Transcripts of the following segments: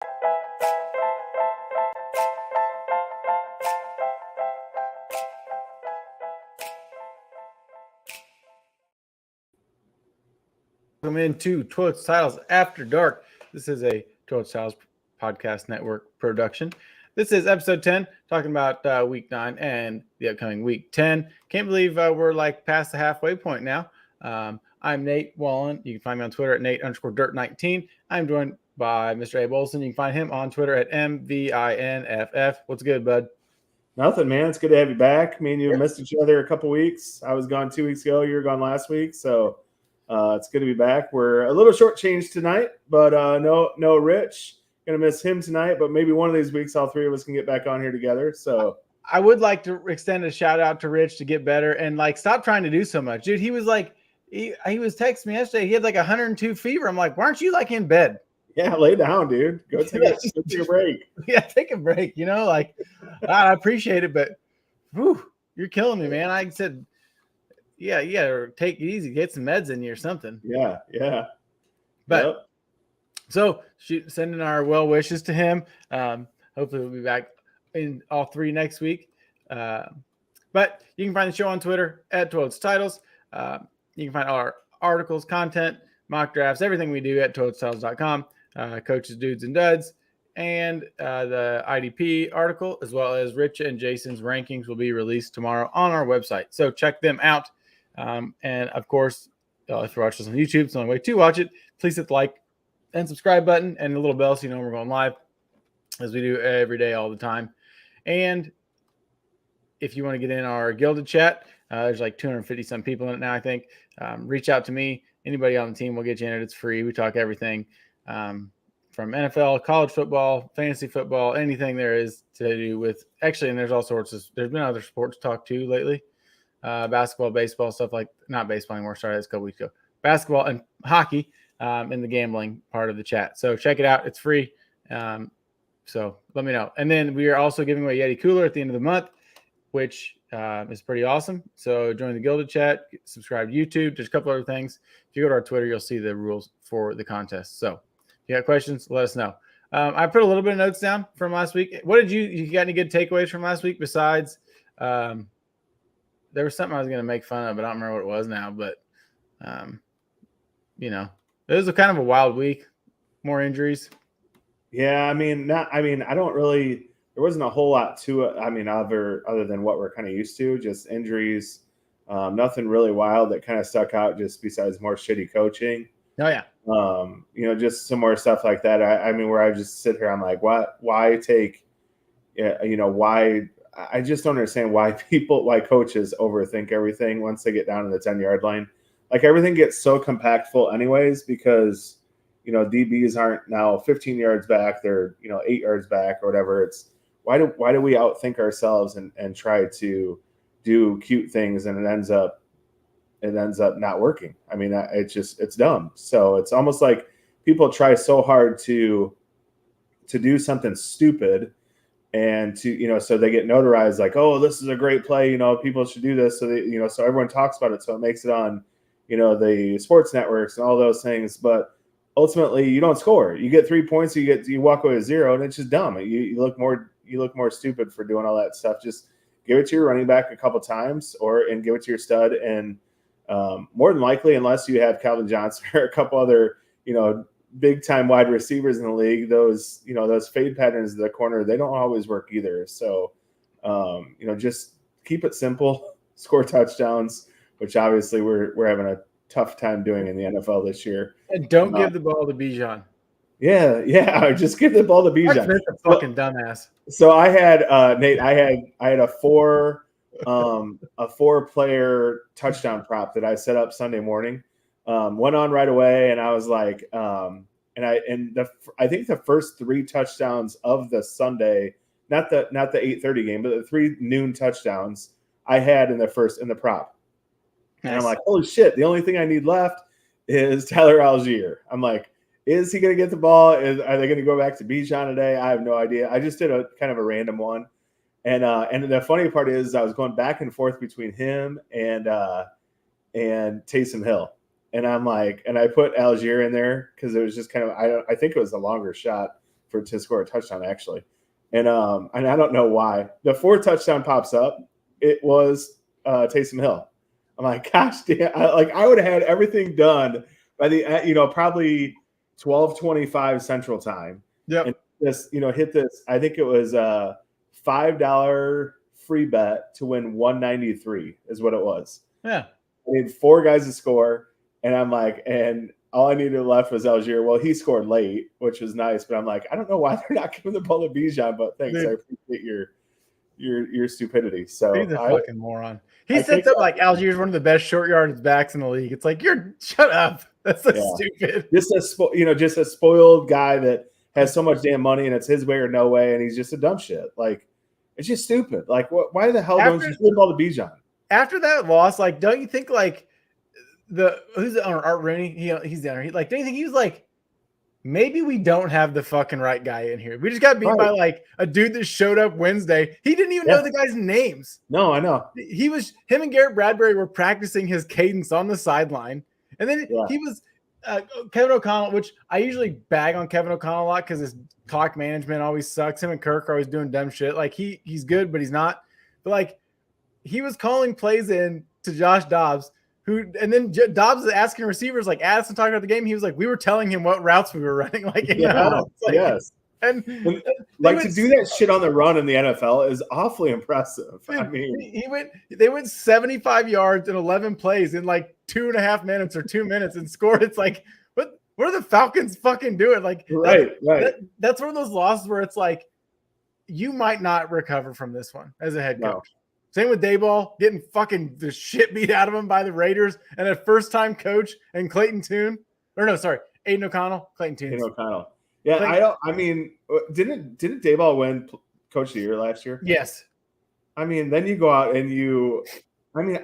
Welcome into T2T Titles After Dark. This is a T2T Titles Podcast Network production. This is episode 10, talking about week 9 and the upcoming week 10. Can't believe we're like past the halfway point now. I'm Nate Wallen. You can find me on Twitter at Nate_Dirt19. I'm joined by Mr. Abe Olson. You can find him on Twitter at MVINFF. What's good, bud? Nothing, man. It's good to have you back. Me and you missed each other a couple weeks. I was gone 2 weeks ago. You were gone last week. So it's good to be back. We're a little shortchanged tonight, but no Rich. Gonna miss him tonight, but maybe one of these weeks all three of us can get back on here together. So I would like to extend a shout out to Rich to get better and like stop trying to do so much. Dude, he was like he was texting me yesterday. He had like 102 fever. I'm like, why aren't you like in bed? Yeah, lay down, dude. Go take a break. Yeah, take a break. You know, like I appreciate it, but whew, you're killing me, man. I said, yeah, or take it easy, get some meds in you or something. Yeah. But so sending our well wishes to him. Hopefully we'll be back in all three next week. But you can find the show on Twitter at T2T Titles. You can find all our articles, content, mock drafts, everything we do at TwoTitles.com. Coaches, dudes, and duds, and the IDP article, as well as Rich and Jason's rankings, will be released tomorrow on our website. So check them out. And of course, if you're watching us on YouTube, it's the only way to watch it. Please hit the like and subscribe button and the little bell so you know when we're going live, as we do every day, all the time. And if you want to get in our Gilded chat, there's like 250 some people in it now, I think. Reach out to me. Anybody on the team will get you in it. It's free. We talk everything. From NFL, college football, fantasy football, anything there is to do with actually, and there's all sorts of, there's been other sports talk too lately. Basketball, baseball, stuff like, not baseball anymore. Sorry, that's a couple weeks ago. Basketball and hockey in the gambling part of the chat. So check it out. It's free. So let me know. And then we are also giving away Yeti Cooler at the end of the month, which is pretty awesome. So join the Gilded chat, subscribe to YouTube. There's a couple other things. If you go to our Twitter, you'll see the rules for the contest. So if you got questions, let us know. I put a little bit of notes down from last week. What did you got any good takeaways from last week besides there was something I was going to make fun of, but I don't remember what it was now. But, it was a kind of a wild week, more injuries. Yeah, I don't really – there wasn't a whole lot to it. I mean, other than what we're kind of used to, just injuries. Nothing really wild that kind of stuck out just besides more shitty coaching. Oh, yeah. Just some more stuff like that. I mean, where I just sit here, I'm like, why take – why – I just don't understand why coaches overthink everything once they get down to the 10-yard line. Like everything gets so compactful anyways because, DBs aren't now 15 yards back. They're, 8 yards back or whatever. It's why do we outthink ourselves and try to do cute things and it ends up not working. I mean, it's dumb. So it's almost like people try so hard to do something stupid and to, so they get notarized like, oh, this is a great play. People should do this. So they, so everyone talks about it. So it makes it on, the sports networks and all those things. But ultimately you don't score. You get 3 points, you walk away with 0, and it's just dumb. You look more stupid for doing all that stuff. Just give it to your running back a couple times and give it to your stud. And more than likely, unless you have Calvin Johnson or a couple other, big time wide receivers in the league, those fade patterns in the corner, they don't always work either. So, just keep it simple, score touchdowns, which obviously we're having a tough time doing in the NFL this year. And don't give the ball to Bijan. Yeah. Just give the ball to Bijan. That's a fucking dumbass. So I had Nate. I had a four player touchdown prop that I set up Sunday morning. Went on right away, and I was like, I think the first 3 touchdowns of the Sunday, not the 8:30 game, but the 3 noon touchdowns I had in the prop. Nice. And I'm like, holy shit! The only thing I need left is Tyler Algier. I'm like, is he going to get the ball? Are they going to go back to Bijan today? I have no idea. I just did a kind of a random one, and the funny part is I was going back and forth between him and Taysom Hill. And I'm like, and I put Algier in there because it was just kind of, I think it was a longer shot to score a touchdown actually, and I don't know why the 4th touchdown pops up. It was Taysom Hill. I'm like, gosh damn! I would have had everything done by the probably 12:25 Central Time. Yep. And this hit this. I think it was a $5 free bet to win 193 is what it was. Yeah. I need 4 guys to score, and I'm like, and all I needed left was Algier. Well, he scored late, which was nice, but I'm like, I don't know why they're not giving the ball to Bijan, but thanks, dude. I appreciate your stupidity. So he's a fucking moron. He sets up like Algier's one of the best short yardage backs in the league. It's like, shut up. That's so stupid. Just a spoiled guy that has so much damn money and it's his way or no way, and he's just a dumb shit. Like, it's just stupid. Like, why the hell don't you throw the ball to Bijan? After that loss, like, don't you think like who's the owner, Art Rooney? He's the owner. Don't you think he was like, maybe we don't have the fucking right guy in here. We just got beat by like a dude that showed up Wednesday. He didn't even know the guys' names. No, I know. Him and Garrett Bradbury were practicing his cadence on the sideline. And then he was Kevin O'Connell, which I usually bag on Kevin O'Connell a lot because his clock management always sucks. Him and Kirk are always doing dumb shit. Like he's good, but he's not. But like he was calling plays in to Josh Dobbs. And then Dobbs is asking receivers, like Addison talking about the game. He was like, we were telling him what routes we were running. Like, yes. And like to do that shit on the run in the NFL is awfully impressive. Dude, I mean, they went 75 yards in 11 plays in like 2.5 minutes or 2 minutes and scored. It's like, what are the Falcons fucking doing? Like, right. That's one of those losses where it's like, you might not recover from this one as a head coach. No. Same with Dayball, getting fucking the shit beat out of him by the Raiders, and a first-time coach and Clayton Tune. Or no, sorry, Aiden O'Connell, Clayton Tune. Aiden O'Connell. Yeah, didn't Dayball win Coach of the Year last year? Yes. I mean, then you go out and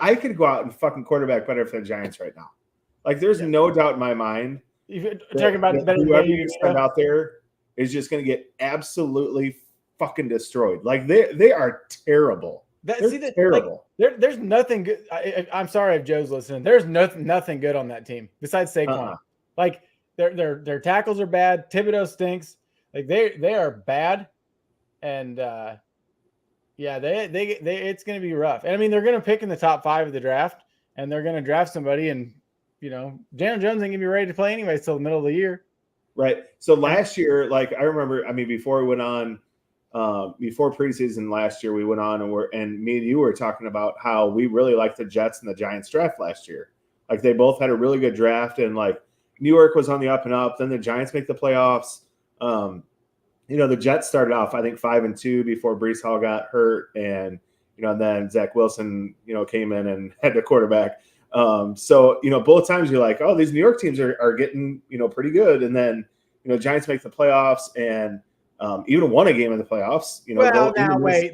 I could go out and fucking quarterback better for the Giants right now. Like, there's no doubt in my mind. You're talking about whoever you send out there is just going to get absolutely fucking destroyed. Like, they are terrible. Terrible. Like, there's nothing good. I'm sorry if Joe's listening. There's nothing good on that team besides Saquon. Like their tackles are bad. Thibodeau stinks. Like they are bad, and it's going to be rough. And I mean, they're going to pick in the top 5 of the draft, and they're going to draft somebody, and Daniel Jones ain't going to be ready to play anyway till the middle of the year. Right. So last year, like I remember, before we went on. Before preseason last year, we went on and me and you were talking about how we really liked the Jets and the Giants draft last year. Like they both had a really good draft, and like New York was on the up and up. Then the Giants make the playoffs. The Jets started off, I think 5-2 before Breece Hall got hurt, and then Zach Wilson, came in and had the quarterback. So both times you're like, oh, these New York teams are getting pretty good, and then Giants make the playoffs and. Even won a game in the playoffs.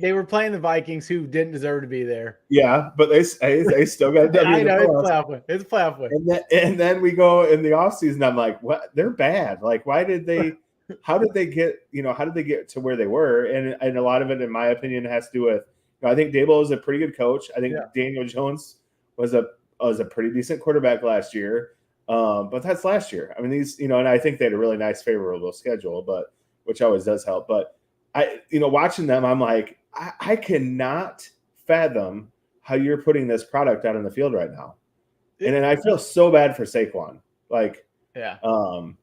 They were playing the Vikings, who didn't deserve to be there. Yeah, but they still got a W. I know it's playoff win. And then we go in the offseason. I'm like, what? They're bad. Like, why did they? How did they get? How did they get to where they were? And a lot of it, in my opinion, has to do with. I think Daboll is a pretty good coach. I think Daniel Jones was a pretty decent quarterback last year. But that's last year. I mean, these, and I think they had a really nice, favorable schedule, but. Which always does help. But watching them, I'm like, I cannot fathom how you're putting this product out on the field right now. And then I feel so bad for Saquon. Like, you go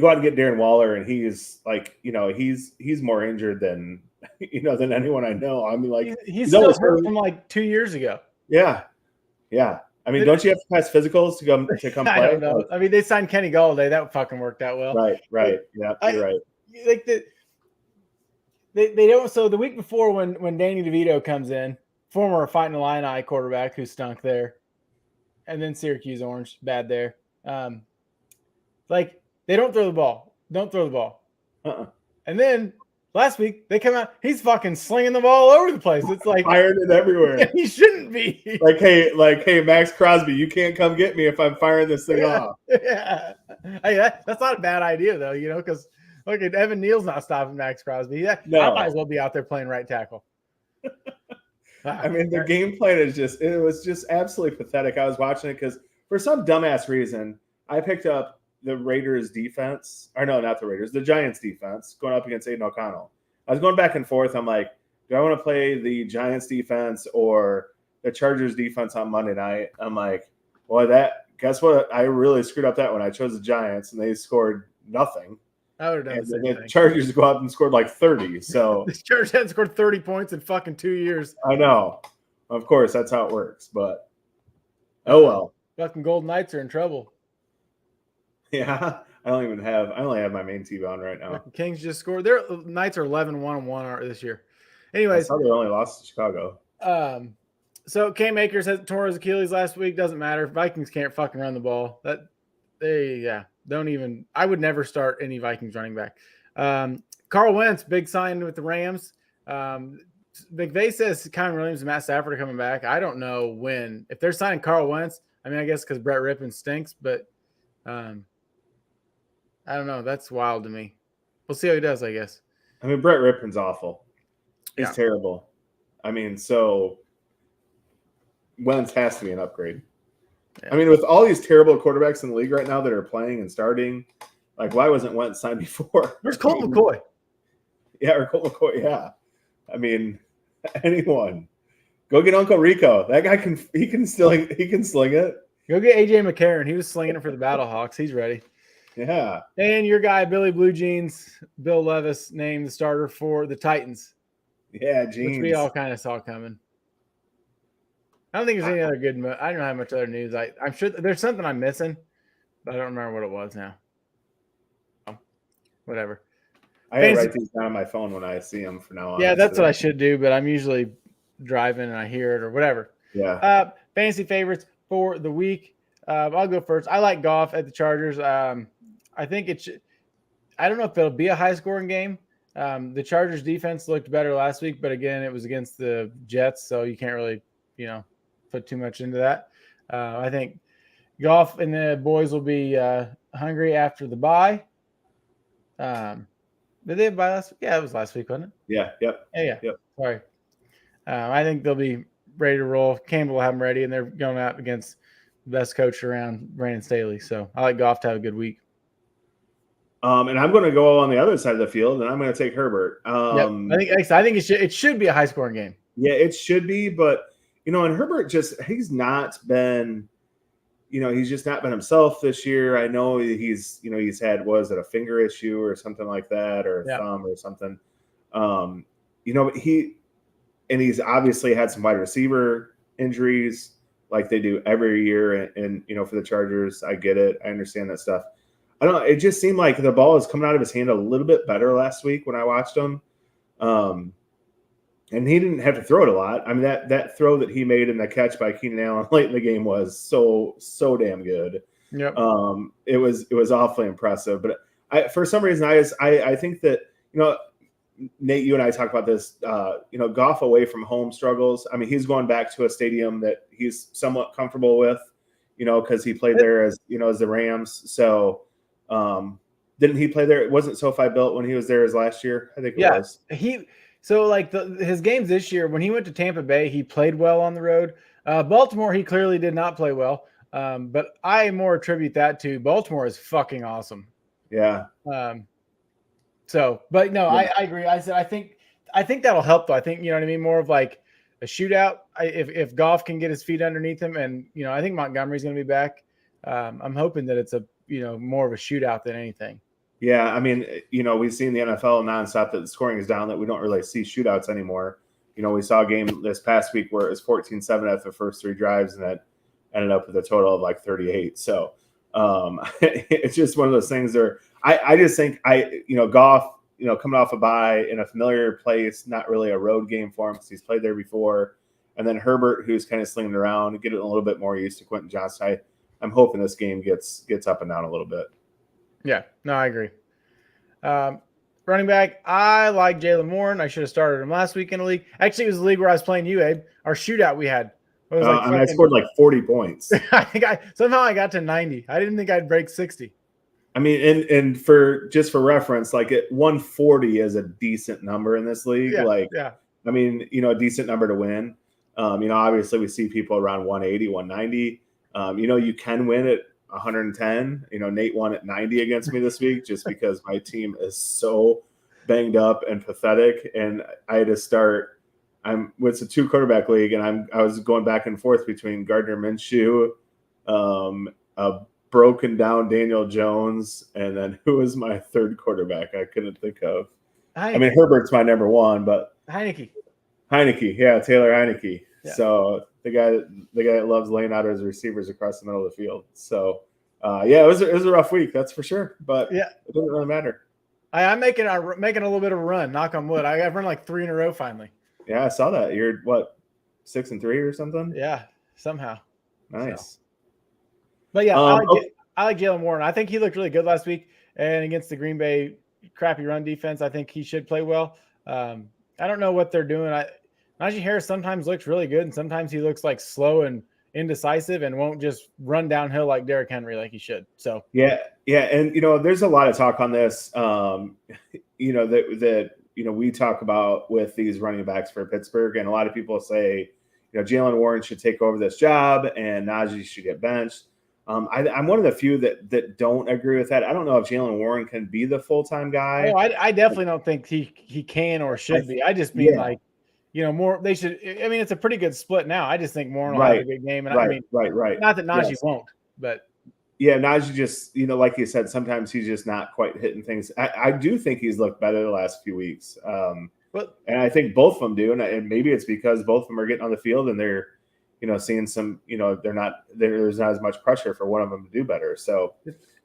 out and get Darren Waller, and he's like, he's more injured than than anyone I know. I mean, like he's still hurt from like 2 years ago. Yeah. I mean, don't you have to pass physicals to come play? I don't know. I mean, they signed Kenny Golladay. That fucking worked out well. Right. Yeah, you're right. Like they don't. So the week before, when Danny DeVito comes in, former Fighting Illini quarterback who stunk there, and then Syracuse Orange, bad there. Like they don't throw the ball. Don't throw the ball. And then. Last week, they come out, he's fucking slinging the ball all over the place. It's like firing it everywhere. He shouldn't be. Like, hey, Max Crosby, you can't come get me if I'm firing this thing off. Yeah. Hey, that's not a bad idea, though, because Evan Neal's not stopping Max Crosby. I might as well be out there playing right tackle. I mean, the game plan it was just absolutely pathetic. I was watching it because for some dumbass reason, I picked up the Raiders defense, or no, not the Raiders, the Giants defense going up against Aiden O'Connell. I was going back and forth. I'm like, do I want to play the Giants defense or the Chargers defense on Monday night? I'm like, well, guess what? I really screwed up that one. I chose the Giants and they scored nothing. I would have done And the same the thing. Chargers go out and scored like 30. So the Chargers hadn't scored 30 points in fucking 2 years. I know. Of course, that's how it works. But oh well. Fucking Golden Knights are in trouble. Yeah. I only have my main TV on right now. Fucking Kings just scored. Their Knights are 11-1-1 this year. Anyways, I they only lost to Chicago. So Cam Akers has tore his Achilles last week. Doesn't matter. Vikings can't fucking run the ball. Don't even. I would never start any Vikings running back. Carl Wentz, big sign with the Rams. McVay says Kyron Williams and Matt Stafford are coming back. I don't know when. If they're signing Carl Wentz, I mean, I guess because Brett Rippon stinks, but I don't know. That's wild to me. We'll see how he does, I guess. I mean, Brett Rippon's awful. He's terrible. I mean, so Wentz has to be an upgrade. Yeah. I mean, with all these terrible quarterbacks in the league right now that are playing and starting, like, why wasn't Wentz signed before? Where's Colt McCoy? Yeah, or Colt McCoy, yeah. I mean, anyone. Go get Uncle Rico. That guy can sling it. Go get AJ McCarron. He was slinging it for the Battlehawks. He's ready. Yeah. And your guy, Billy Blue Jeans, Bill Levis, named the starter for the Titans. Yeah, Jeans. Which we all kind of saw coming. I don't think there's any other good. I don't know how much other news. I'm sure there's something I'm missing, but I don't remember what it was now. Oh, whatever. I gotta write these down on my phone when I see them from now on. Yeah, that's what I should do, but I'm usually driving and I hear it or whatever. Yeah. Fantasy favorites for the week. I'll go first. I like Goff at the Chargers. I think it should. I don't know if it'll be a high scoring game. The Chargers defense looked better last week, but again, it was against the Jets, so you can't really, put too much into that. I think Goff and the boys will be hungry after the bye. Did they have bye last week? Yeah, it was last week, wasn't it? Yeah. Yep. Yeah. Yep. Sorry. I think they'll be ready to roll. Campbell will have them ready, and they're going out against the best coach around, Brandon Staley. So I like Goff to have a good week. And I'm going to go on the other side of the field, and I'm going to take Herbert. I think it should be a high scoring game. Yeah, it should be, but and Herbert he's not been, he's just not been himself this year. I know he's had a finger issue or something like that, or a thumb or something. He's obviously had some wide receiver injuries like they do every year, and for the Chargers, I get it, I understand that stuff. I don't know. It just seemed like the ball is coming out of his hand a little bit better last week when I watched him. And he didn't have to throw it a lot. I mean, that throw that he made and the catch by Keenan Allen late in the game was so damn good. Yep. It was awfully impressive. But for some reason, I think that, Nate, you and I talked about this, Goff away from home struggles. I mean, he's going back to a stadium that he's somewhat comfortable with, because he played there as the Rams. So, didn't he play there? It wasn't SoFi built when he was there as last year. I think it was. His games this year, when he went to Tampa Bay, he played well on the road. Baltimore, he clearly did not play well. But I more attribute that to Baltimore is fucking awesome. Yeah. I agree. I think that'll help though. I think, more of like a shootout. If Goff can get his feet underneath him, and I think Montgomery's going to be back. I'm hoping that it's a more of a shootout than anything. Yeah, I mean, we've seen the NFL nonstop that the scoring is down, that we don't really see shootouts anymore. We saw a game this past week where it was 14-7 after the first three drives, and that ended up with a total of like 38. So it's just one of those things where I just think Goff, coming off a bye in a familiar place, not really a road game for him because he's played there before. And then Herbert, who's kind of slinging around, getting a little bit more used to Quentin Johnson. I'm hoping this game gets up and down a little bit. Yeah, no, I agree. Running back, I like Jalen Warren. I should have started him last week in the league. Actually, it was the league where I was playing you, Abe. Our shootout we had. I scored like 40 points. I think somehow I got to 90. I didn't think I'd break 60. I mean, and for reference, like 140 is a decent number in this league. I mean, a decent number to win. Obviously we see people around 180, 190. You can win at 110. Nate won at 90 against me this week just because my team is so banged up and pathetic, and I had to start. It's a 2 quarterback league, and I was going back and forth between Gardner Minshew, a broken down Daniel Jones, and then who was my third quarterback? I couldn't think of. Heineke. I mean, Herbert's my number one, but Heineke, yeah, Taylor Heineke. Yeah. So the guy that loves laying out his receivers across the middle of the field. So it was a rough week, that's for sure. But yeah, it doesn't really matter. I'm making a little bit of a run. Knock on wood. I've run like 3 in a row finally. Yeah, I saw that. You're what, 6-3 or something? Yeah, somehow. Nice. So. But yeah, I like Jalen Warren. I think he looked really good last week, and against the Green Bay crappy run defense, I think he should play well. I don't know what they're doing. Najee Harris sometimes looks really good, and sometimes he looks like slow and indecisive and won't just run downhill like Derrick Henry like he should. So yeah, and there's a lot of talk on this. That we talk about with these running backs for Pittsburgh, and a lot of people say, Jalen Warren should take over this job and Najee should get benched. I'm one of the few that don't agree with that. I don't know if Jalen Warren can be the full-time guy. Oh, I definitely don't think he can or should be. I just mean more. They should. I mean, it's a pretty good split now. I just think Warren will have a good game. And right. Not that Najee won't, but yeah, Najee just like you said, sometimes he's just not quite hitting things. I do think he's looked better the last few weeks. And I think both of them do, and maybe it's because both of them are getting on the field and they're seeing some, there's not as much pressure for one of them to do better. So,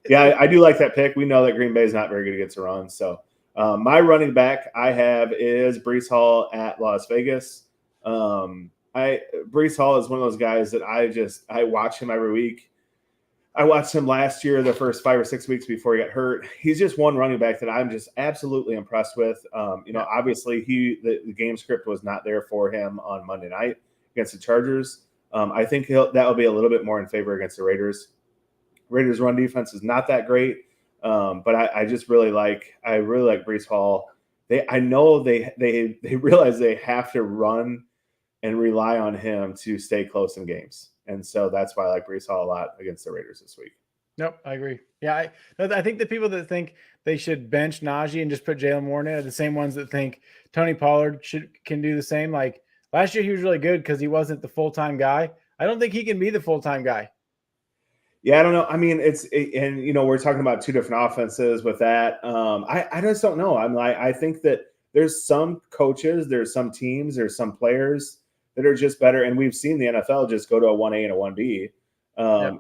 yeah, I do like that pick. We know that Green Bay is not very good against the run. So, my running back I have is Breece Hall at Las Vegas. Breece Hall is one of those guys that I watch him every week. I watched him last year, the first 5 or 6 weeks before he got hurt. He's just one running back that I'm just absolutely impressed with. Obviously the game script was not there for him on Monday night against the Chargers. I think that will be a little bit more in favor against the Raiders. Raiders' run defense is not that great, but I really like Breece Hall. I know they realize they have to run and rely on him to stay close in games, and so that's why I like Breece Hall a lot against the Raiders this week. Nope, I agree. Yeah, I think the people that think they should bench Najee and just put Jalen Warren in are the same ones that think Tony Pollard can do the same. Like last year, he was really good because he wasn't the full-time guy. I don't think he can be the full-time guy. Yeah, I don't know. I mean, we're talking about 2 different offenses with that. I just don't know. I think that there's some coaches, there's some teams, there's some players that are just better. And we've seen the NFL just go to a 1A and a 1B.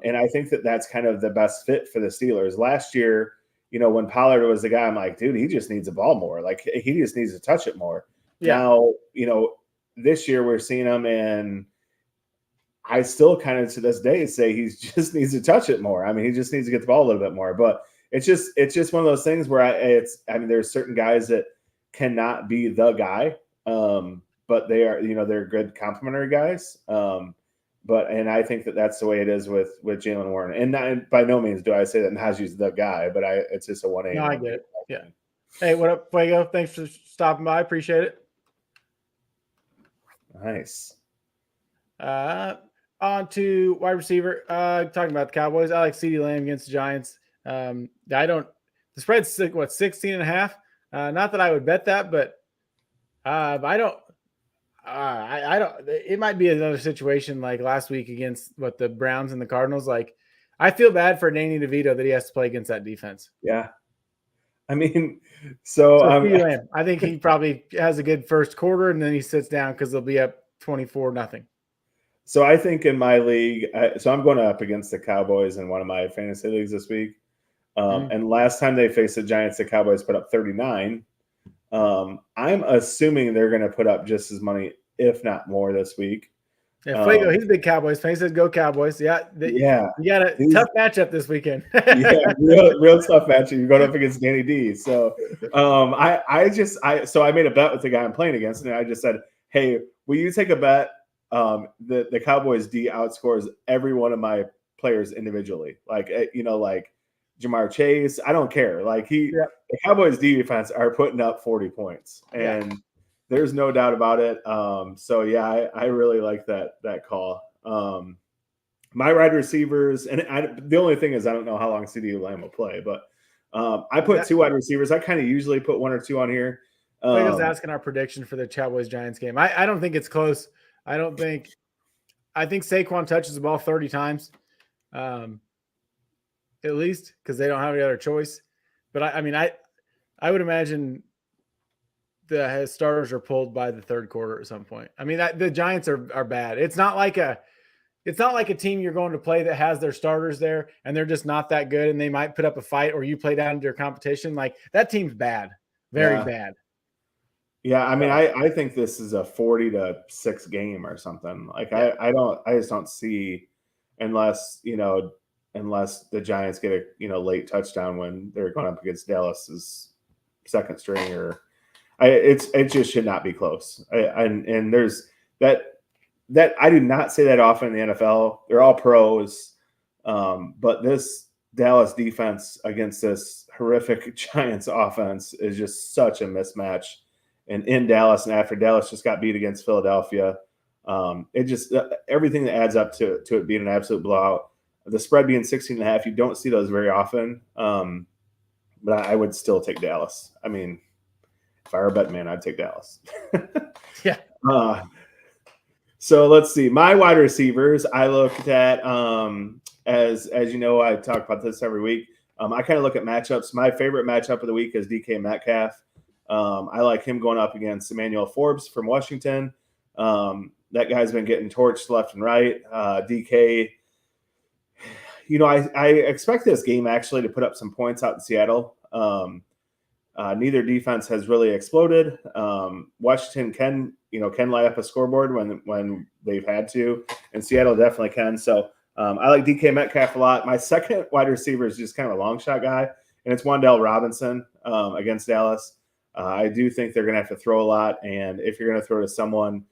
And I think that that's kind of the best fit for the Steelers. Last year, when Pollard was the guy, I'm like, dude, he just needs the ball more. Like he just needs to touch it more. Yeah. Now, this year we're seeing him, and I still kind of to this day say he just needs to touch it more. I mean, he just needs to get the ball a little bit more. But it's just one of those things where there's certain guys that cannot be the guy, but they are they're good complementary guys. And I think that that's the way it is with Jalen Warren. And by no means do I say that Najee's the guy, but it's just a 1A. No, I get it. Yeah. Hey, what up, Fuego? Thanks for stopping by. Appreciate it. Nice. On to wide receiver. Talking about the Cowboys. I like CeeDee Lamb against the Giants. The spread's 16.5. Not that I would bet that, but I don't. It might be another situation like last week against the Browns and the Cardinals. Like, I feel bad for Danny DeVito that he has to play against that defense. Yeah. I mean, so I think he probably has a good first quarter and then he sits down because they'll be up 24-0. So I think in my league, so I'm going up against the Cowboys in one of my fantasy leagues this week. And last time they faced the Giants, the Cowboys put up 39. I'm assuming they're going to put up just as many, if not more, this week. Yeah, Fuego, he's a big Cowboys fan. He says, "Go Cowboys!" Yeah, you got a tough matchup this weekend. Yeah, real tough matchup. You're going up against Danny D. So, I made a bet with the guy I'm playing against, and I just said, "Hey, will you take a bet? The Cowboys D outscores every one of my players individually. Like Jamar Chase. I don't care. The Cowboys defense are putting up 40 points, and there's no doubt about it. I really like that call. my wide receivers, and the only thing is I don't know how long CeeDee Lamb will play, but I put 2 wide receivers. I kind of usually put 1 or 2 on here. Plago's asking our prediction for the Cowboys-Giants game. I don't think it's close. I think Saquon touches the ball 30 times, at least, because they don't have any other choice. But I would imagine the starters are pulled by the third quarter at some point. I mean, the Giants are bad. It's not like a team you're going to play that has their starters there and they're just not that good and they might put up a fight, or you play down to your competition. Like, that team's bad, very bad. Yeah, I mean, I think this is a 40-6 game or something. Like, I just don't see, unless the Giants get a late touchdown when they're going up against Dallas's second string, or it just should not be close. And there's that I do not say that often in the NFL. They're all pros, but this Dallas defense against this horrific Giants offense is just such a mismatch. And in Dallas, and after Dallas just got beat against Philadelphia, it just everything that adds up to it being an absolute blowout. The spread being 16.5, you don't see those very often. But I would still take Dallas. I mean, if I were a bet man, I'd take Dallas. Yeah. So let's see. My wide receivers, I looked at as you know, I talk about this every week. I kind of look at matchups. My favorite matchup of the week is DK Metcalf. I like him going up against Emmanuel Forbes from Washington. That guy's been getting torched left and right. DK, I expect this game actually to put up some points out in Seattle. Neither defense has really exploded. Washington can light up a scoreboard when they've had to, and Seattle definitely can. So I like DK Metcalf a lot. My second wide receiver is just kind of a long shot guy, and it's Wan'Dale Robinson against Dallas. I do think they're going to have to throw a lot, and if you're going to throw to someone,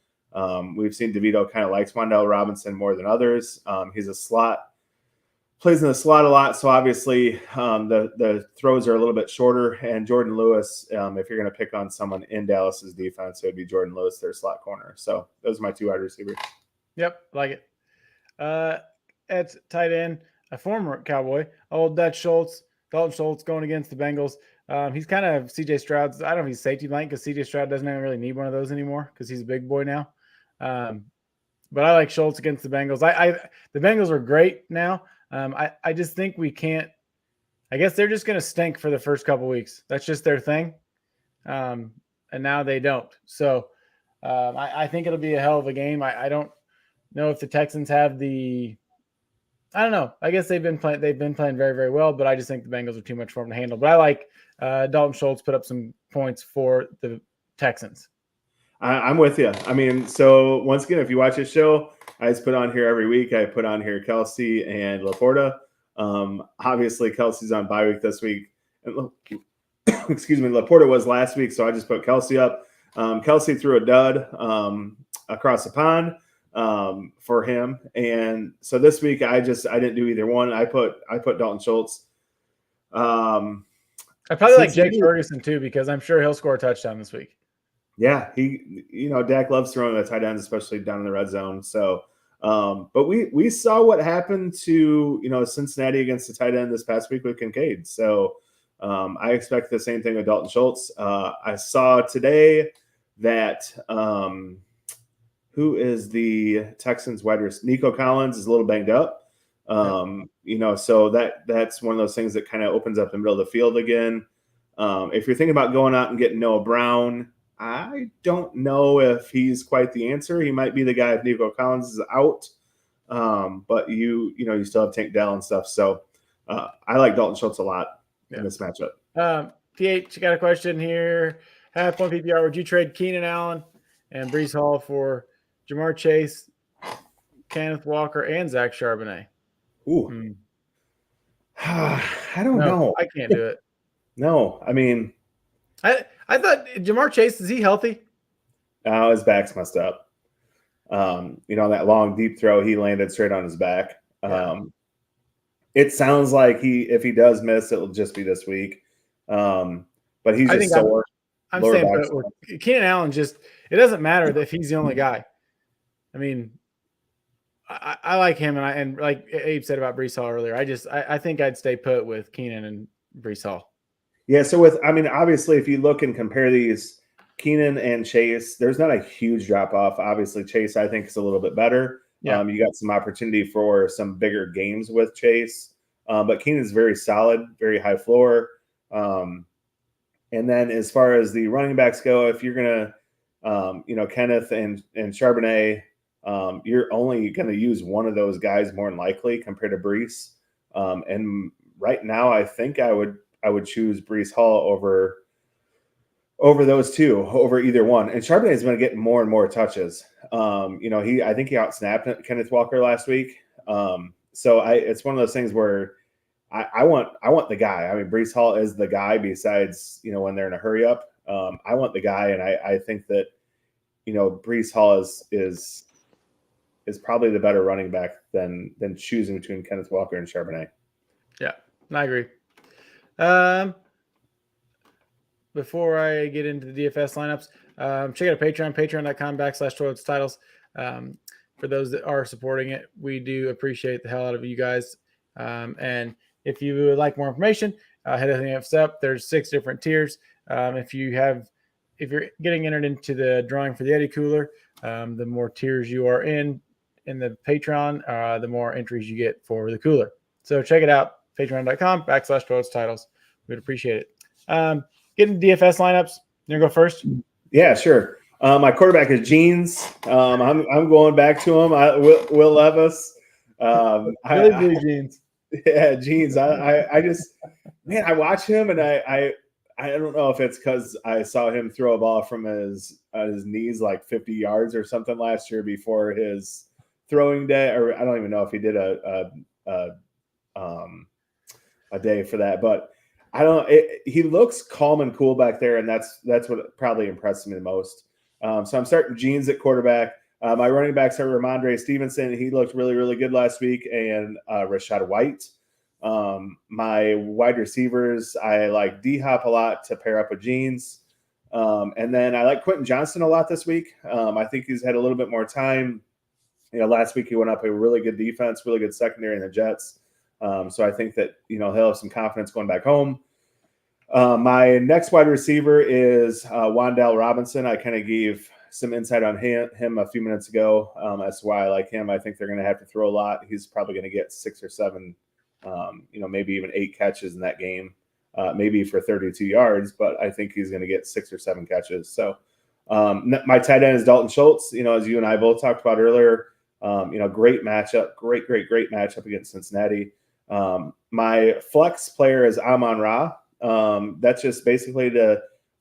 we've seen DeVito kind of likes Wan'Dale Robinson more than others. He's a slot, plays in the slot a lot, so obviously the throws are a little bit shorter. And Jordan Lewis, if you're going to pick on someone in Dallas's defense, it would be Jordan Lewis, their slot corner. So those are my 2 wide receivers. Yep, like it. At tight end, a former Cowboy, old Dalton Schultz going against the Bengals. He's kind of CJ Stroud's. I don't know if he's safety blank, because CJ Stroud doesn't even really need one of those anymore because he's a big boy now. But I like Schultz against the Bengals. The Bengals are great now. I just think we can't. I guess they're just going to stink for the first couple weeks. That's just their thing. And now they don't. So I think it'll be a hell of a game. I don't know if the Texans have the. I don't know. I guess they've been playing very, very well, but I just think the Bengals are too much for them to handle. But I like Dalton Schultz put up some points for the Texans. I'm with you. I mean, so once again, if you watch this show, I just put on here every week. I put on here Kelsey and Laporta. Obviously, Kelsey's on bye week this week. Excuse me, Laporta was last week, so I just put Kelsey up. Kelsey threw a dud across the pond for him, and so this week I didn't do either one. I put Dalton Schultz. I probably like Jake Ferguson too, because I'm sure he'll score a touchdown this week. Yeah, Dak loves throwing the tight ends, especially down in the red zone. So, but we saw what happened to Cincinnati against the tight end this past week with Kincaid. So I expect the same thing with Dalton Schultz. I saw today that who is the Texans wide receiver? Nico Collins is a little banged up. So that's one of those things that kind of opens up the middle of the field again. If you're thinking about going out and getting Noah Brown, I don't know if he's quite the answer. He might be the guy if Nico Collins is out. But you still have Tank Dell and stuff. So I like Dalton Schultz a lot in this matchup. PH, you got a question here. Half point PPR, would you trade Keenan Allen and Breece Hall for Jamar Chase, Kenneth Walker, and Zach Charbonnet? Ooh. I don't know. I can't do it. No, I mean, I thought Jamar Chase, is he healthy? His back's messed up. That long deep throw, he landed straight on his back. Yeah. It sounds like if he does miss, it'll just be this week. But he's just sore. I'm saying, but Keenan Allen it doesn't matter if he's the only guy. I mean, I like him, and like Abe said about Breece Hall earlier, I think I'd stay put with Keenan and Breece Hall. Yeah, so obviously, if you look and compare these, Keenan and Chase, there's not a huge drop off. Obviously, Chase I think is a little bit better. Yeah. You got some opportunity for some bigger games with Chase, but Keenan's very solid, very high floor. And then as far as the running backs go, if you're gonna, Kenneth and Charbonnet, you're only going to use one of those guys more than likely compared to Breece. And right now, I think I would choose Breece Hall over those two, over either one. And Charbonnet is going to get more and more touches. I think he outsnapped Kenneth Walker last week. So it's one of those things where I want the guy. I mean, Breece Hall is the guy. Besides, when they're in a hurry up, I want the guy, and I think that Breece Hall is probably the better running back than choosing between Kenneth Walker and Charbonnet. Yeah, I agree. Before I get into the DFS lineups, check out Patreon, patreon.com/toiletstitles. For those that are supporting it, we do appreciate the hell out of you guys. And if you would like more information, head up. There's 6 different tiers. If you're getting entered into the drawing for the Eddie Cooler, the more tiers you are in the Patreon, the more entries you get for the cooler. So check it out, patreon.com/toiletstitles. We'd appreciate it. Getting DFS lineups. You gonna go first? Yeah, sure. My quarterback is Jeans. I'm going back to him. Will Levis. Really Jeans. Yeah, Jeans. I just, man, I watch him and I don't know if it's because I saw him throw a ball from his knees like 50 yards or something last year before his throwing day, or I don't even know if he did a day for that, but I don't. He looks calm and cool back there, and that's what probably impressed me the most. So I'm starting Jeans at quarterback. My running backs are Ramondre Stevenson. He looked really, really good last week, and Rashad White. My wide receivers, I like D-Hop a lot to pair up with Jeans. And then I like Quentin Johnston a lot this week. I think he's had a little bit more time. Last week he went up a really good defense, really good secondary in the Jets. So I think that, he'll have some confidence going back home. My next wide receiver is Wan'Dale Robinson. I kind of gave some insight on him a few minutes ago as to why I like him. I think they're going to have to throw a lot. He's probably going to get 6 or 7, maybe even 8 catches in that game, maybe for 32 yards, but I think he's going to get 6 or 7 catches. So my tight end is Dalton Schultz, as you and I both talked about earlier. Great matchup, great matchup against Cincinnati. My flex player is Amon-Ra. That's just basically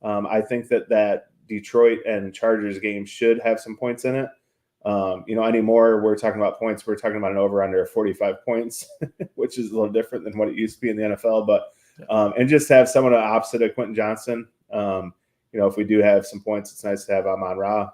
I think that Detroit and Chargers game should have some points in it. Anymore we're talking about points. We're talking about an over-under of 45 points, which is a little different than what it used to be in the NFL. But and just have someone opposite of Quentin Johnston. If we do have some points, it's nice to have Amon-Ra.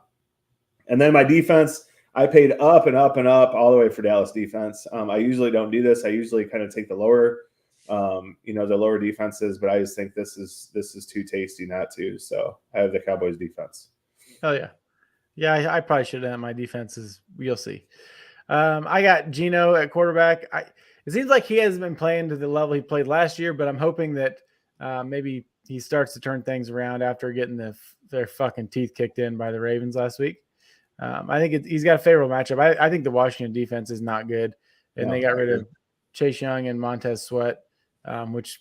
And then my defense, I paid up and up and up all the way for Dallas defense. I usually don't do this. I usually kind of take the lower, the lower defenses, but I just think this is too tasty not to. So I have the Cowboys defense. Oh yeah. Yeah, I probably should have done my defenses. You'll see. I got Geno at quarterback. It seems like he hasn't been playing to the level he played last year, but I'm hoping that maybe he starts to turn things around after getting their fucking teeth kicked in by the Ravens last week. I think he's got a favorable matchup. I think the Washington defense is not good, and they got rid of Chase Young and Montez Sweat, which,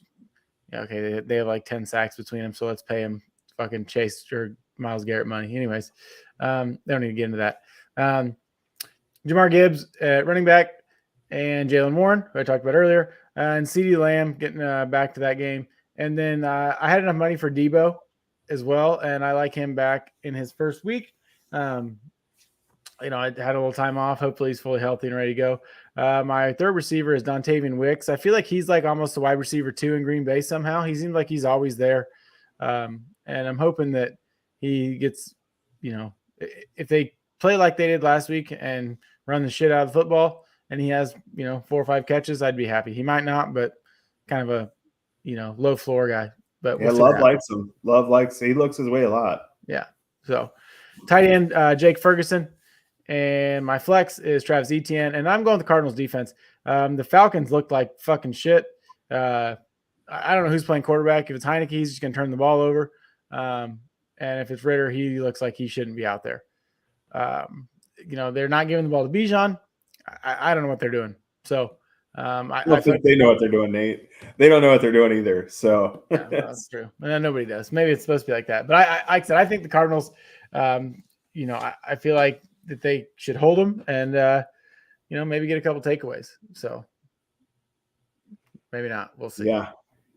they have like 10 sacks between them, so let's pay him fucking Chase or Myles Garrett money. Anyways, they don't need to get into that. Jamar Gibbs at running back and Jaylen Warren, who I talked about earlier, and CeeDee Lamb getting back to that game. And then I had enough money for Debo as well, and I like him back in his first week. I had a little time off. Hopefully he's fully healthy and ready to go. My third receiver is Dontavian Wicks. I feel like he's like almost a wide receiver 2 in Green Bay somehow. He seems like he's always there. And I'm hoping that he gets, if they play like they did last week and run the shit out of football and he has, 4 or 5 catches, I'd be happy. He might not, but kind of a, low floor guy. But yeah, Love likes him. He looks his way a lot. Yeah. So tight end, Jake Ferguson. And my flex is Travis Etienne, and I'm going with the Cardinals defense. The Falcons looked like fucking shit. I don't know who's playing quarterback. If it's Heineke, he's just going to turn the ball over. And if it's Ritter, he looks like he shouldn't be out there. They're not giving the ball to Bijan. I don't know what they're doing. So I don't think they know what they're doing, Nate. They don't know what they're doing either. So yeah, that's true. And nobody does. Maybe it's supposed to be like that. But like I said, I think the Cardinals, I feel like that they should hold them and, maybe get a couple takeaways. So maybe not. We'll see.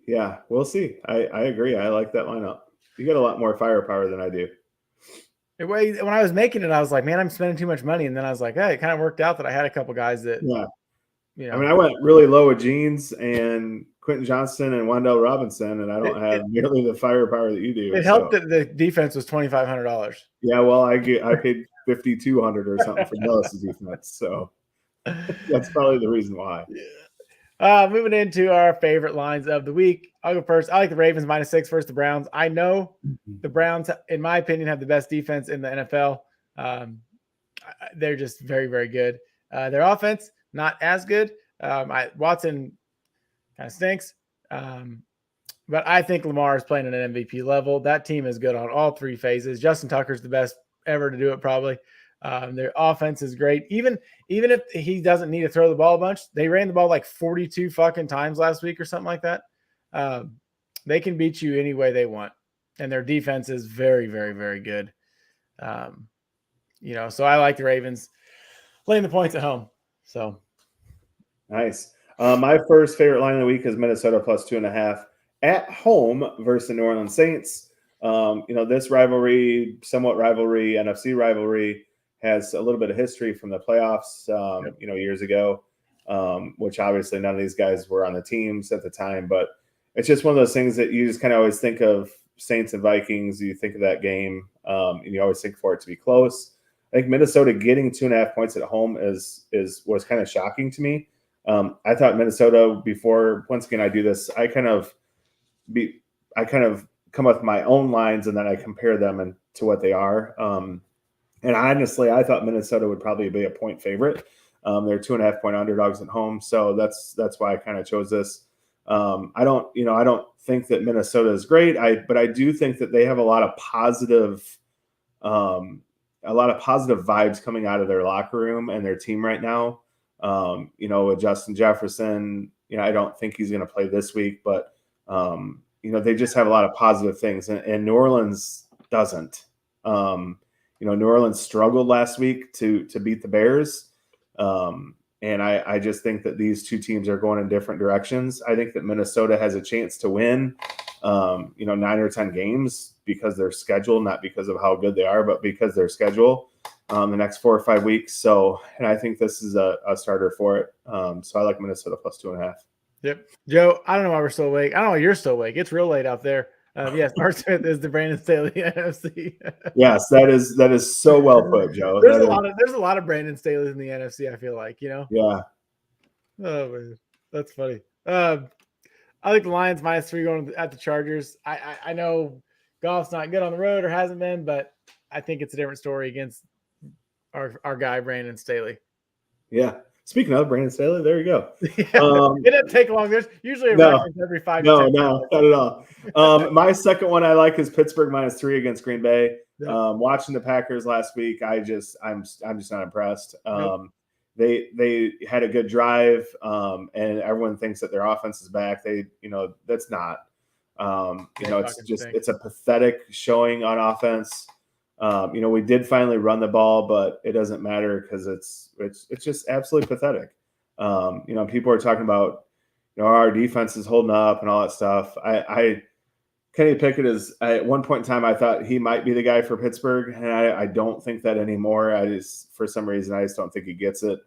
Yeah. We'll see. I agree. I like that lineup. You got a lot more firepower than I do. When I was making it, I was like, man, I'm spending too much money. And then I was like, hey, it kind of worked out that I had a couple guys that, I mean, I went really low with Jeans and Quentin Johnston and Wandell Robinson, and I don't have nearly the firepower that you do. It helped that the defense was $2,500. Yeah, well, I paid $5,200 or something for Dallas' defense, so that's probably the reason why. Moving into our favorite lines of the week. I'll go first. I like the Ravens -6 versus the Browns. I know the Browns, in my opinion, have the best defense in the NFL. They're just very, very good. Their offense, not as good. Watson kind of stinks. But I think Lamar is playing at an MVP level. That team is good on all three phases. Justin Tucker's the best ever to do it, probably. Their offense is great. Even if he doesn't need to throw the ball a bunch, they ran the ball like 42 fucking times last week or something like that. They can beat you any way they want. And their defense is very, very, very good. So I like the Ravens laying the points at home. So nice. My first favorite line of the week is Minnesota +2.5 at home versus the New Orleans Saints. This rivalry, somewhat rivalry, NFC rivalry, has a little bit of history from the playoffs, years ago, which obviously none of these guys were on the teams at the time. But it's just one of those things that you just kind of always think of Saints and Vikings. You think of that game, and you always think for it to be close. I think Minnesota getting 2.5 points at home was kind of shocking to me. I thought Minnesota before. Once again, I do this. I kind of come up with my own lines and then I compare them to what they are. And honestly, I thought Minnesota would probably be a point favorite. They're 2.5 point underdogs at home, so that's why I kind of chose this. I don't think that Minnesota is great. But I do think that they have a lot of positive vibes coming out of their locker room and their team right now. With Justin Jefferson, I don't think he's going to play this week, but they just have a lot of positive things, and New Orleans doesn't. New Orleans struggled last week to beat the Bears, and I just think that these two teams are going in different directions. I think that Minnesota has a chance to win, 9 or 10 games because their schedule, not because of how good they are, but because their schedule the next 4 or 5 weeks. So, and I think this is a starter for it. So I like Minnesota +2.5. Yep. Joe, I don't know why we're still awake. I don't know why you're still awake. It's real late out there. Yes, Mark Smith is the Brandon Staley NFC. Yes, that is so well put, Joe. There's a lot of Brandon Staleys in the NFC, I feel like, Yeah. Oh man, that's funny. I like the Lions -3 going at the Chargers. I know Goff's not good on the road or hasn't been, but I think it's a different story against our guy Brandon Staley. Yeah. Speaking of Brandon Staley, there you go. It doesn't take long. There's usually a reference every 5 to 10 No, not at all. My second one I like is Pittsburgh -3 against Green Bay. Yep. Watching the Packers last week, I'm just not impressed. Nope. They had a good drive, and everyone thinks that their offense is back. That's not. It's a pathetic showing on offense. We did finally run the ball, but it doesn't matter because it's just absolutely pathetic. People are talking about, our defense is holding up and all that stuff. Kenny Pickett is, at one point in time, I thought he might be the guy for Pittsburgh, and I don't think that anymore. For some reason, I just don't think he gets it.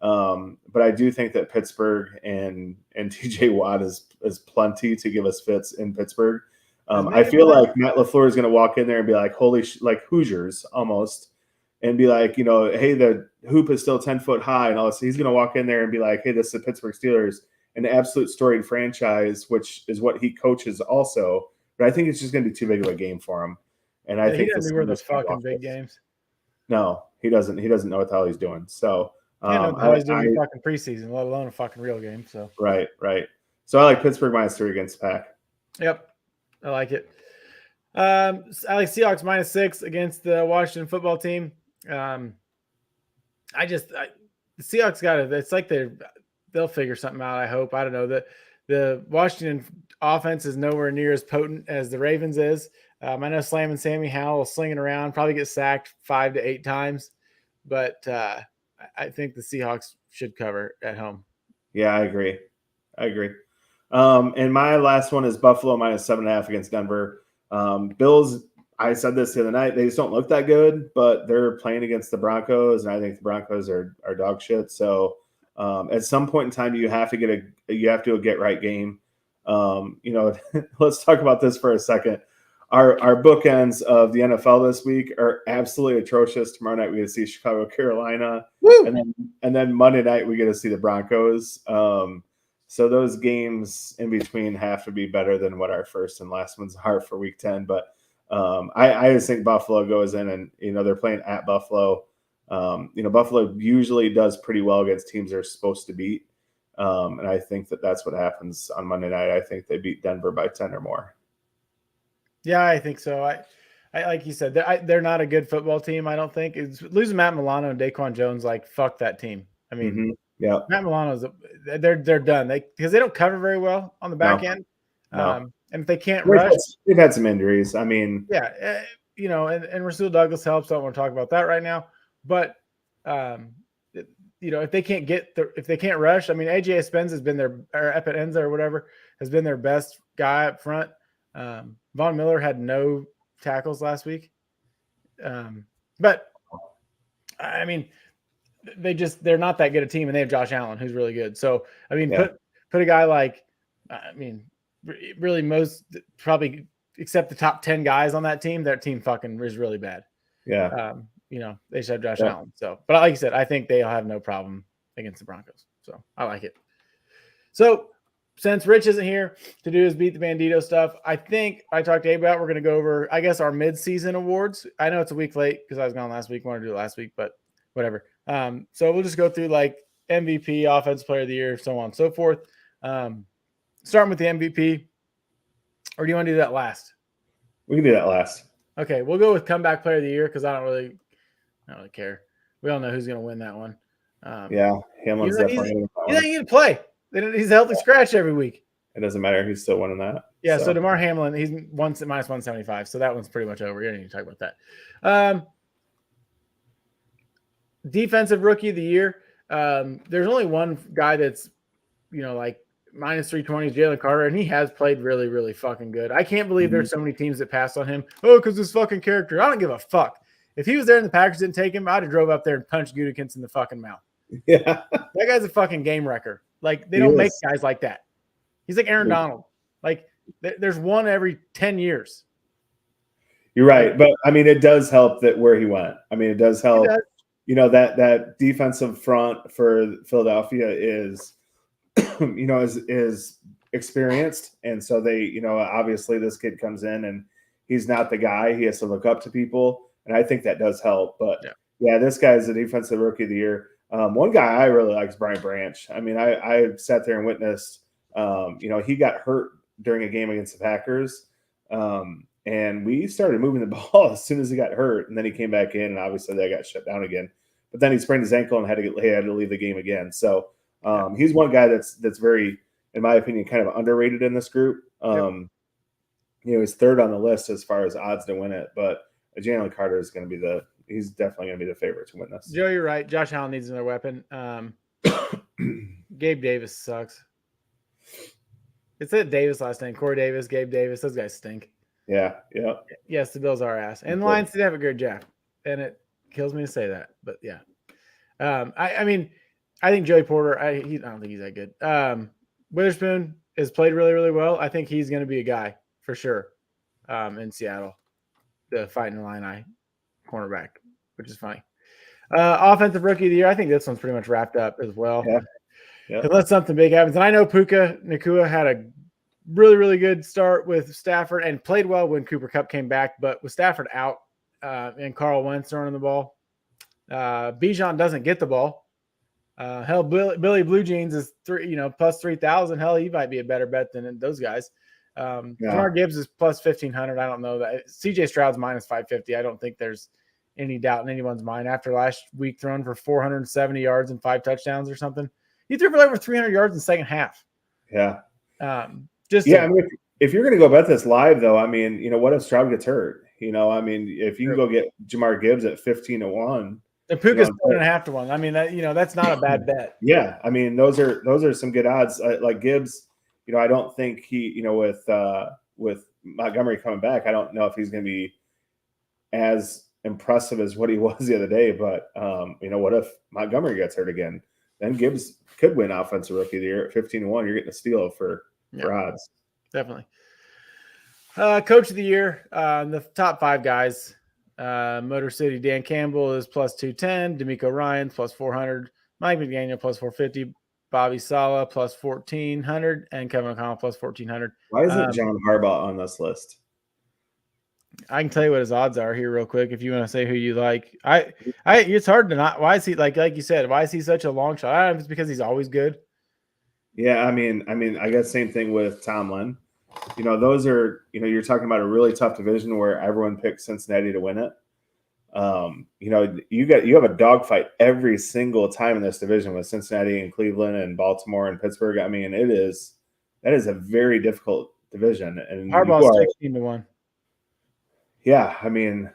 But I do think that Pittsburgh and TJ Watt is plenty to give us fits in Pittsburgh. I feel like Matt LaFleur is going to walk in there and be like, like Hoosiers almost, and be like, hey, the hoop is still 10 foot high and all this. He's going to walk in there and be like, hey, this is the Pittsburgh Steelers, an absolute storied franchise, which is what he coaches also. But I think it's just going to be too big of a game for him. And I think he doesn't do those fucking big games. No, he doesn't know what the hell he's doing. So know how he's doing in fucking preseason, let alone a fucking real game. So right. So I like Pittsburgh -3 against the Pack. Yep, I like it. I like Seahawks -6 against the Washington football team. The Seahawks got it. It's like they'll figure something out. I hope. I don't know. The Washington offense is nowhere near as potent as the Ravens is. I know Slam and Sammy Howell slinging around, probably get sacked 5 to 8 times, but I think the Seahawks should cover at home. Yeah, I agree. And my last one is Buffalo -7.5 against Denver. Bills, I said this the other night, they just don't look that good, but they're playing against the Broncos, and I think the Broncos are dog shit. So at some point in time, you have to do a get right game. Let's talk about this for a second. Our bookends of the NFL this week are absolutely atrocious. Tomorrow night we get to see Chicago, Carolina, and then Monday night we get to see the Broncos. So those games in between have to be better than what our first and last ones are for Week 10. But I just think Buffalo goes in, and they're playing at Buffalo. Buffalo usually does pretty well against teams they're supposed to beat, and I think that's what happens on Monday night. I think they beat Denver by 10 or more. Yeah, I think so. I like you said, they're not a good football team. I don't think it's losing Matt Milano and Daquan Jones. Like, fuck that team. I mean, yeah, Matt Milano's they're done. Because they don't cover very well on the back end. And if they can't rush, they've had some injuries. I mean, yeah, and Rasul Douglas helps. I don't want to talk about that right now. But if they can't rush, I mean, AJ Spence has been or Epenenza or whatever has been their best guy up front. Von Miller had no tackles last week. But I mean, they're not that good a team, and they have Josh Allen, who's really good. So, I mean, put a guy like, really most probably except the top 10 guys on that team fucking is really bad. Yeah. They should have Josh Allen. So, but like you said, I think they'll have no problem against the Broncos. So I like it. So since Rich isn't here to do his Beat the Bandito stuff, I think I talked to Abe about, we're going to go over, I guess, our mid-season awards. I know it's a week late because I was gone last week. I wanted to do it last week, but whatever. So we'll just go through like MVP, Offensive Player of the Year, so on and so forth. Starting with the MVP, or do you want to do that last? We can do that last. Okay, we'll go with Comeback Player of the Year because I don't really care. We all know who's going to win that one. Hamlin's definitely. He's not going to play. He's a healthy scratch every week. It doesn't matter. He's still winning that. Yeah, so DeMar Hamlin, he's -175. So that one's pretty much over. You don't need to talk about that. Defensive Rookie of the Year. There's only one guy that's, like -320 is Jalen Carter, and he has played really, really fucking good. I can't believe there's so many teams that passed on him. Oh, because his fucking character. I don't give a fuck. If he was there and the Packers didn't take him, I'd have drove up there and punched Gutekunst in the fucking mouth. Yeah. That guy's a fucking game wrecker. Like, they don't make guys like that. He's like Aaron Donald. Like, there's one every 10 years. You're right. But, I mean, it does help that where he went. I mean, it does help. That defensive front for Philadelphia is experienced. And so they, obviously this kid comes in and he's not the guy. He has to look up to people. And I think that does help. But, this guy is the Defensive Rookie of the Year. One guy I really like is Brian Branch. I mean, I sat there and witnessed, he got hurt during a game against the Packers. And we started moving the ball as soon as he got hurt. And then he came back in, and obviously that got shut down again. But then he sprained his ankle and had to leave the game again. So he's one guy that's very, in my opinion, kind of underrated in this group. He's third on the list as far as odds to win it. But Jalen Carter is going to be he's definitely going to be the favorite to win this. Joe, you're right. Josh Allen needs another weapon. Gabe Davis sucks. It's that Davis last name. Corey Davis, Gabe Davis. Those guys stink. Yeah. Yes, the Bills are ass. And the Lions did have a good draft. And it kills me to say that. But, yeah. I mean, I think Joey Porter, I don't think he's that good. Witherspoon has played really, really well. I think he's going to be a guy for sure in Seattle. The fighting Illini cornerback, which is funny. Offensive Rookie of the Year, I think this one's pretty much wrapped up as well. Yeah. Unless something big happens. And I know Puka Nacua had a really, really good start with Stafford and played well when Cooper Kupp came back. But with Stafford out and Carl Wentz throwing the ball, Bijan doesn't get the ball. Hell, Billy Blue Jeans is plus 3,000. Hell, he might be a better bet than those guys. Jamar Gibbs is plus 1,500. I don't know that. CJ Stroud's minus 550. I don't think there's any doubt in anyone's mind. After last week throwing for 470 yards and 5 touchdowns or something, he threw for over 300 yards in the second half. Yeah. I mean, if you're going to go bet this live, though, I mean, what if Stroud gets hurt? I mean, if you can go get Jamar Gibbs at 15-1. And Puka's 1.5 to 1. I mean, that's not a bad bet. Yeah, I mean, those are some good odds. Like Gibbs, I don't think he, with Montgomery coming back, I don't know if he's going to be as impressive as what he was the other day. But what if Montgomery gets hurt again? Then Gibbs could win Offensive Rookie of the Year at 15-1. You're getting a steal for odds. Definitely. Coach of the Year, the top 5 guys. Motor City Dan Campbell is plus 210, D'Amico Ryans plus 400, Mike McDaniel plus 450, Bobby Sala plus 1,400, and Kevin O'Connell plus 1,400. Why isn't John Harbaugh on this list? I can tell you what his odds are here real quick if you want to say who you like. It's hard to not. Why is he like you said? Why is he such a long shot? I don't know if it's because he's always good. Yeah, I mean, I guess same thing with Tomlin. Those are, you're talking about a really tough division where everyone picked Cincinnati to win it. You have a dogfight every single time in this division with Cincinnati and Cleveland and Baltimore and Pittsburgh. I mean, that is a very difficult division. And Harbaugh's 16-1. Yeah, I mean,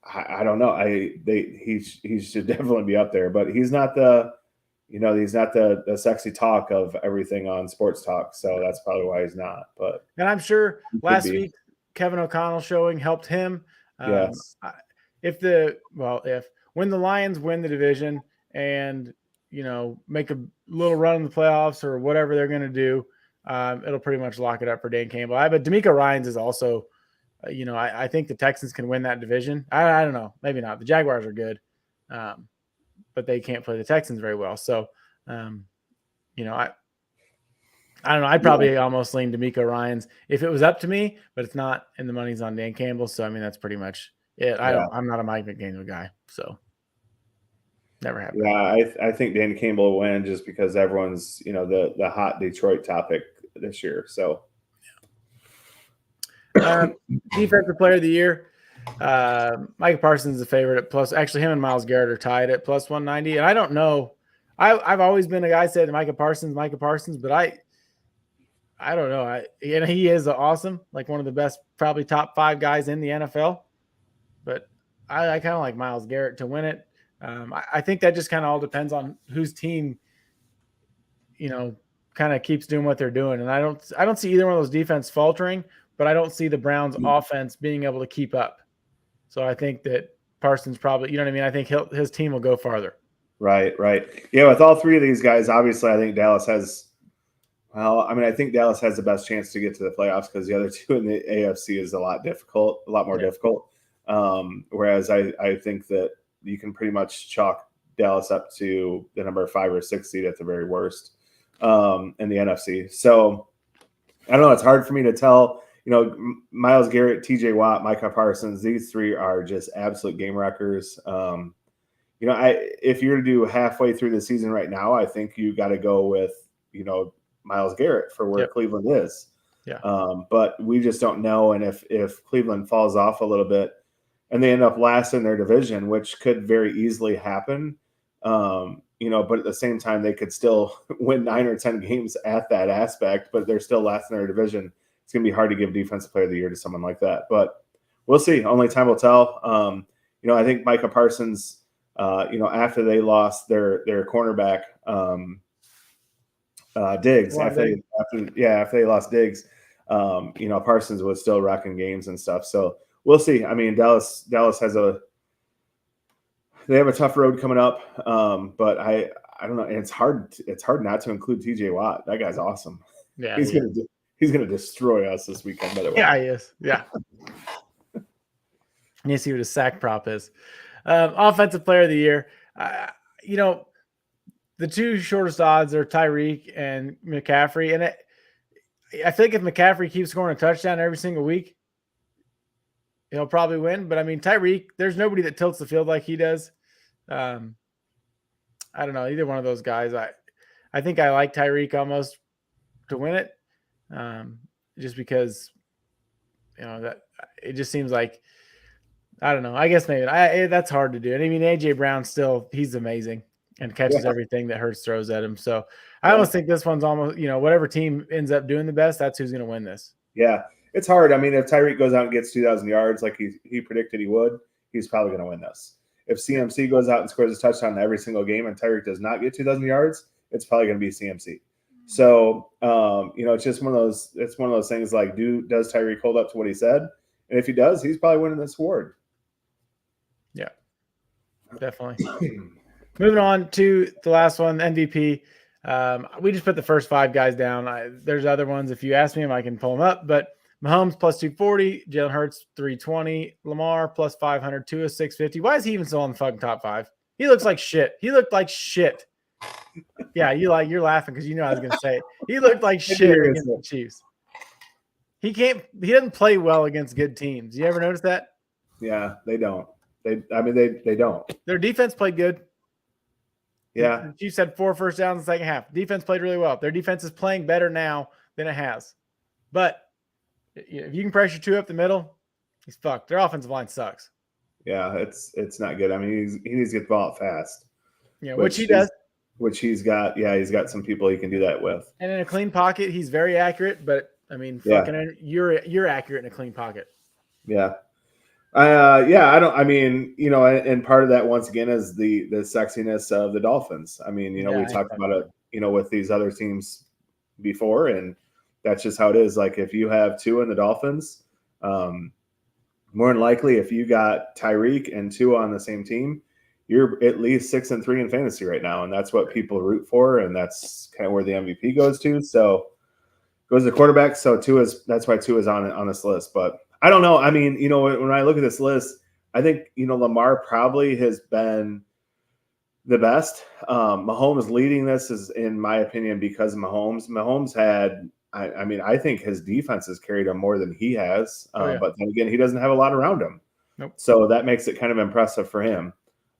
I don't know. He should definitely be up there, but he's not the. He's not the sexy talk of everything on sports talk, so that's probably why he's not. But I'm sure last week Kevin O'Connell showing helped him. Yes. When the Lions win the division and make a little run in the playoffs or whatever they're going to do, it'll pretty much lock it up for Dan Campbell. But D'Amico Ryans is also, I think the Texans can win that division. I don't know, maybe not. The Jaguars are good. But they can't play the Texans very well. So, I don't know. I'd probably almost lean D'Amico Ryans if it was up to me, but it's not, and the money's on Dan Campbell. So, I mean, that's pretty much it. I'm not a Mike McDaniel guy, so never happened. Yeah, I think Dan Campbell will win just because everyone's, the hot Detroit topic this year. So, defensive player of the year. Micah Parsons is the favorite at plus. Actually, him and Myles Garrett are tied at plus 190. And I don't know. I've always been a guy saying Micah Parsons, but I don't know. He is awesome, like one of the best, probably top 5 guys in the NFL. But I kind of like Myles Garrett to win it. I think that just kind of all depends on whose team, kind of keeps doing what they're doing. And I don't see either one of those defense faltering, but I don't see the Browns offense being able to keep up. So I think that Parsons probably, I think his team will go farther. Right. Yeah, with all 3 of these guys, obviously I think Dallas has the best chance to get to the playoffs because the other 2 in the AFC is a lot more difficult. Whereas I think that you can pretty much chalk Dallas up to the number 5 or 6 seed at the very worst in the NFC. So I don't know. It's hard for me to tell. Myles Garrett, TJ Watt, Micah Parsons, these 3 are just absolute game wreckers. If you're to do halfway through the season right now, I think you got to go with, Myles Garrett for where Cleveland is. Yeah. But we just don't know. And if Cleveland falls off a little bit and they end up last in their division, which could very easily happen, but at the same time, they could still win 9 or 10 games at that aspect, but they're still last in their division. It's going to be hard to give Defensive Player of the Year to someone like that, but we'll see. Only time will tell. I think Micah Parsons, after they lost their cornerback, Diggs, after they lost Diggs, Parsons was still rocking games and stuff. So we'll see. I mean, Dallas they have a tough road coming up, but I don't know. And it's hard not to include TJ Watt. That guy's awesome. Yeah, he's gonna destroy us this weekend. By the way, yeah, he is. Yeah. You see what his sack prop is. Offensive Player of the Year. The 2 shortest odds are Tyreek and McCaffrey, and I think if McCaffrey keeps scoring a touchdown every single week, he'll probably win. But I mean, Tyreek, there's nobody that tilts the field like he does. I don't know, either one of those guys. I think I like Tyreek almost to win it, just because that it just seems like, I don't know. I guess maybe that's hard to do. And I mean, AJ Brown he's amazing and catches everything that Hurts throws at him. So I almost think this one's almost, whatever team ends up doing the best, that's who's going to win this. Yeah, it's hard. I mean, if Tyreek goes out and gets 2,000 yards like he predicted he would, he's probably going to win this. If CMC goes out and scores a touchdown in every single game and Tyreek does not get 2,000 yards, it's probably going to be CMC. So, it's just one of those things like, does Tyreek hold up to what he said? And if he does, he's probably winning this award. Yeah, definitely. Moving on to the last one, MVP. We just put the first 5 guys down. There's other ones. If you ask me, I can pull them up. But Mahomes plus 240, Jalen Hurts 320, Lamar plus 500, Tua 650. Why is he even still on the fucking top 5? He looks like shit. He looked like shit. Yeah, you're laughing because I was gonna say it. He looked like shit against the Chiefs. He doesn't play well against good teams. You ever notice that? Yeah, they don't. They don't. Their defense played good. Yeah. The Chiefs had 4 first downs in the second half. Defense played really well. Their defense is playing better now than it has. But if you can pressure 2 up the middle, he's fucked. Their offensive line sucks. Yeah, it's not good. I mean, he needs to get the ball out fast. Yeah, which he does. Which he's got. Yeah, he's got some people he can do that with. And in a clean pocket, he's very accurate. But I mean, fucking, you're accurate in a clean pocket. Yeah. I don't. I mean, and part of that once again is the sexiness of the Dolphins. I mean, we talked about it, with these other teams before, and that's just how it is. Like if you have Tua in the Dolphins, more than likely, if you got Tyreek and Tua on the same team, you're at least 6-3 in fantasy right now, and that's what people root for, and that's kind of where the MVP goes to. So goes to quarterback. So that's why Tua's on this list, but. I don't know. I mean, when I look at this list, I think, Lamar probably has been the best. Mahomes leading this is, in my opinion, because of Mahomes. Mahomes had, I think his defense has carried him more than he has. But then again, he doesn't have a lot around him. Nope. So that makes it kind of impressive for him.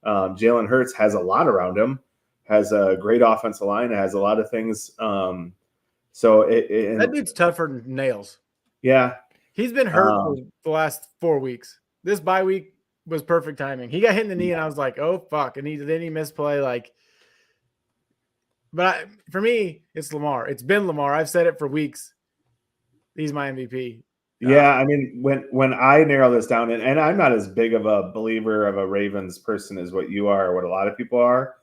Jalen Hurts has a lot around him, has a great offensive line, has a lot of things. So that dude's tougher than nails. Yeah. He's been hurt for the last 4 weeks. This bye week was perfect timing. He got hit in the knee, and I was like, "Oh fuck!" And then he misplay. But for me, it's Lamar. It's been Lamar. I've said it for weeks. He's my MVP. Yeah, I mean, when I narrow this down, and I'm not as big of a believer of a Ravens person as what you are, or what a lot of people are,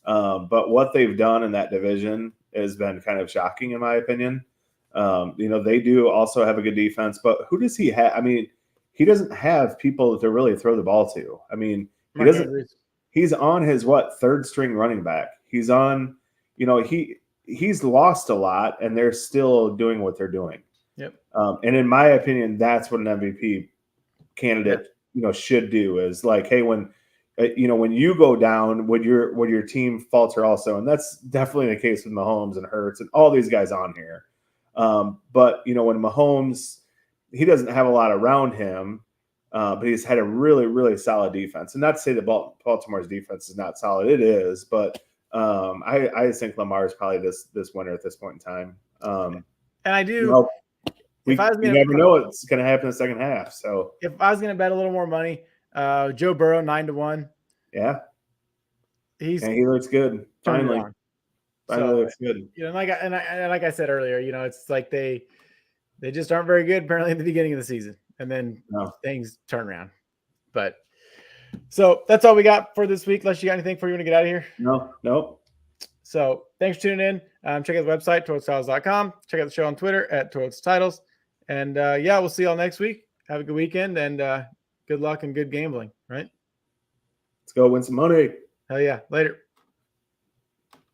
but what they've done in that division has been kind of shocking, in my opinion. They do also have a good defense, but who does he have? I mean, he doesn't have people to really throw the ball to. I mean, he doesn't. He's on his 3rd string running back. He's on. He's lost a lot, and they're still doing what they're doing. Yep. And in my opinion, that's what an MVP candidate should do. Is like, hey, when you go down, would your team falter also? And that's definitely the case with Mahomes and Hurts and all these guys on here. But when Mahomes, he doesn't have a lot around him, but he's had a really, really solid defense. And not to say that Baltimore's defense is not solid, it is. But I just think Lamar is probably this winner at this point in time. And I do. You never know what's going to happen in the second half. So if I was going to bet a little more money, Joe Burrow 9-1. Yeah, he looks good. Finally looks good. Like I said earlier, it's like they just aren't very good apparently in the beginning of the season, and then things turn around. But so that's all we got for this week. Unless you got anything before you want to get out of here. No. So thanks for tuning in. Check out the website, toiletsitles.com. Check out the show on Twitter at toiletsitles. And we'll see y'all next week. Have a good weekend, and good luck and good gambling, right? Let's go win some money. Hell yeah. Later.